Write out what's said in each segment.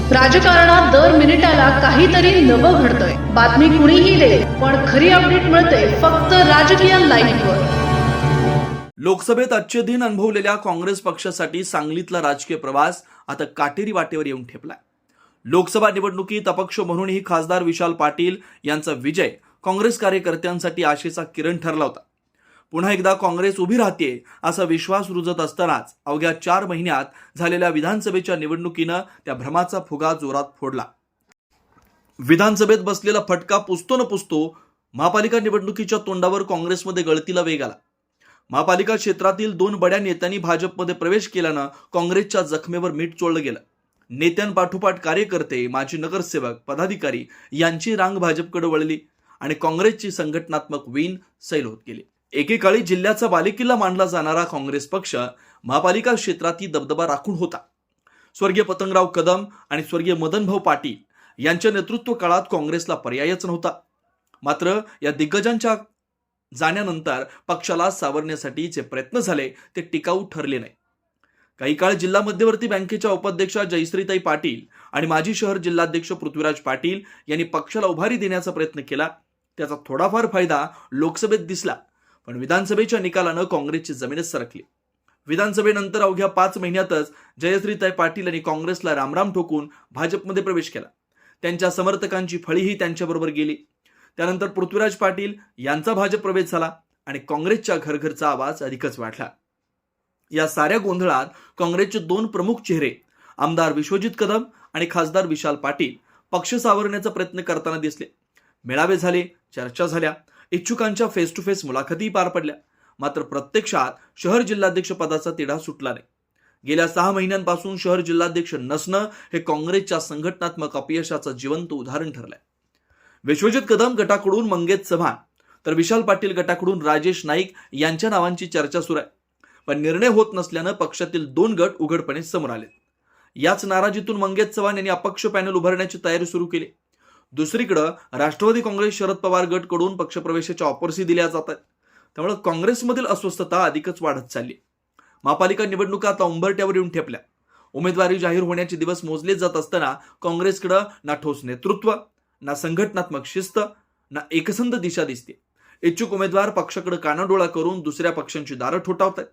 राजकारणात दर मिनिटाला काहीतरी नवं घडतंय। बातमी कुणीही दे, पण खरी अपडेट मिळते फक्त राजकीय लाईव्हवर। लोकसभेत अच्छे दिन अनुभवलेल्या काँग्रेस पक्षासाठी सांगलीतला राजकीय प्रवास आता काटेरी वाटेवर येऊन ठेपलाय। लोकसभा निवडणुकीत अपक्ष म्हणूनही खासदार विशाल पाटील यांचा विजय काँग्रेस कार्यकर्त्यांसाठी आशेचा किरण ठरला होता। पुन्हा एकदा काँग्रेस उभी राहते असा विश्वास रुजत असतानाच अवघ्या 4 महिन्यात झालेल्या विधानसभेच्या निवडणुकीनं त्या भ्रमाचा फुगा जोरात फोडला। विधानसभेत बसलेला फटका पुसतो न पुसतो महापालिका निवडणुकीच्या तोंडावर काँग्रेसमध्ये गळतीला वेग आला। महापालिका क्षेत्रातील 2 बड्या नेत्यांनी भाजपमध्ये प्रवेश केल्यानं काँग्रेसच्या जखमेवर मीठ चोळलं गेलं। नेत्यांपाठोपाठ कार्यकर्ते, माजी नगरसेवक, पदाधिकारी यांची रांग भाजपकडे वळली आणि काँग्रेसची संघटनात्मक वीण सैल होत गेली। एकेकाळी जिल्ह्याचा बालेकिल्ला मानला जाणारा काँग्रेस पक्ष महापालिका क्षेत्रातील दबदबा राखून होता। स्वर्गीय पतंगराव कदम आणि स्वर्गीय मदनभाऊ पाटील यांच्या नेतृत्व काळात काँग्रेसला पर्यायच नव्हता। मात्र या दिग्गजांच्या जाण्यानंतर पक्षाला सावरण्यासाठी जे प्रयत्न झाले ते टिकाऊ ठरले नाही। काही काळ जिल्हा मध्यवर्ती बँकेच्या उपाध्यक्षा जयश्रीताई पाटील आणि माजी शहर जिल्हाध्यक्ष पृथ्वीराज पाटील यांनी पक्षाला उभारी देण्याचा प्रयत्न केला। त्याचा थोडाफार फायदा लोकसभेत दिसला, पण विधानसभेच्या निकालानं काँग्रेसची जमीनच सरकली। विधानसभेनंतर अवघ्या 5 महिन्यातच जयश्रीताई पाटील यांनी काँग्रेसला रामराम ठोकून भाजपमध्ये प्रवेश केला। त्यांच्या समर्थकांची फळीही त्यांच्याबरोबर गेली। त्यानंतर पृथ्वीराज पाटील यांचा भाजप प्रवेश झाला आणि काँग्रेसच्या घरघरचा आवाज अधिकच वाढला। या साऱ्या गोंधळात काँग्रेसचे 2 प्रमुख चेहरे आमदार विश्वजित कदम आणि खासदार विशाल पाटील पक्ष सावरण्याचा प्रयत्न करताना दिसले। मेळावे झाले, चर्चा झाल्या, इच्छुकांच्या फेस टू फेस मुलाखती पार पडल्या, मात्र प्रत्यक्षात शहर जिल्हाध्यक्ष पदाचा तिढा सुटला नाही। गेल्या 6 महिन्यांपासून शहर जिल्हाध्यक्ष नसणं हे काँग्रेसच्या संघटनात्मक अपयशाचं जिवंत उदाहरण ठरलंय। विश्वजित कदम गटाकडून मंगेश चव्हाण तर विशाल पाटील गटाकडून राजेश नाईक यांच्या नावांची चर्चा सुरू आहे, पण निर्णय होत नसल्यानं पक्षातील 2 गट उघडपणे समोर आले। याच नाराजीतून मंगेश चव्हाण यांनी अपक्ष पॅनल उभारण्याची तयारी सुरू केली। दुसरीकडे राष्ट्रवादी काँग्रेस शरद पवार गटकडून पक्षप्रवेशाच्या ऑफर्सही दिल्या जातात। त्यामुळे काँग्रेसमधील अस्वस्थता अधिकच वाढत चालली। महापालिका निवडणुका आता उंबरठ्यावर येऊन ठेपल्या। उमेदवारी जाहीर होण्याचे दिवस मोजले जात असताना काँग्रेसकडे ना ठोस नेतृत्व, ना संघटनात्मक शिस्त, ना एकसंध दिशा दिसते। इच्छुक उमेदवार पक्षाकडे कानाडोळा करून दुसऱ्या पक्षांची दारं ठोठावतात।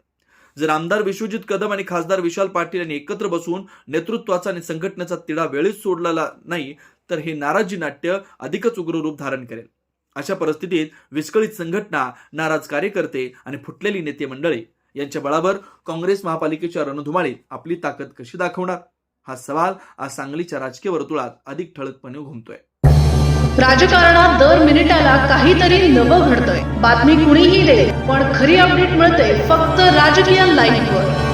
जर आमदार विश्वजित कदम आणि खासदार विशाल पाटील यांनी एकत्र बसून नेतृत्वाचा आणि संघटनेचा तिढा वेळीच सोडलेला नाही तर हे नाराजी नाट्य अधिकच उग्र रूप धारण करेल। अशा परिस्थितीत विस्कळीत संघटना, नाराज कार्यकर्ते आणि फुटलेली नेते मंडळी यांच्या बळावर काँग्रेस महापालिकेच्या रणधुमाळीत आपली ताकद कशी दाखवणार, हा सवाल आज सांगलीच्या राजकीय वर्तुळात अधिक ठळकपणे घुमतोय। राजकारणात दर मिनिटाला काहीतरी नवं घडतंय। बातमी कुणीही दे, पण खरी अपडेट मिळते फक्त राजकीय लाईव्हवर।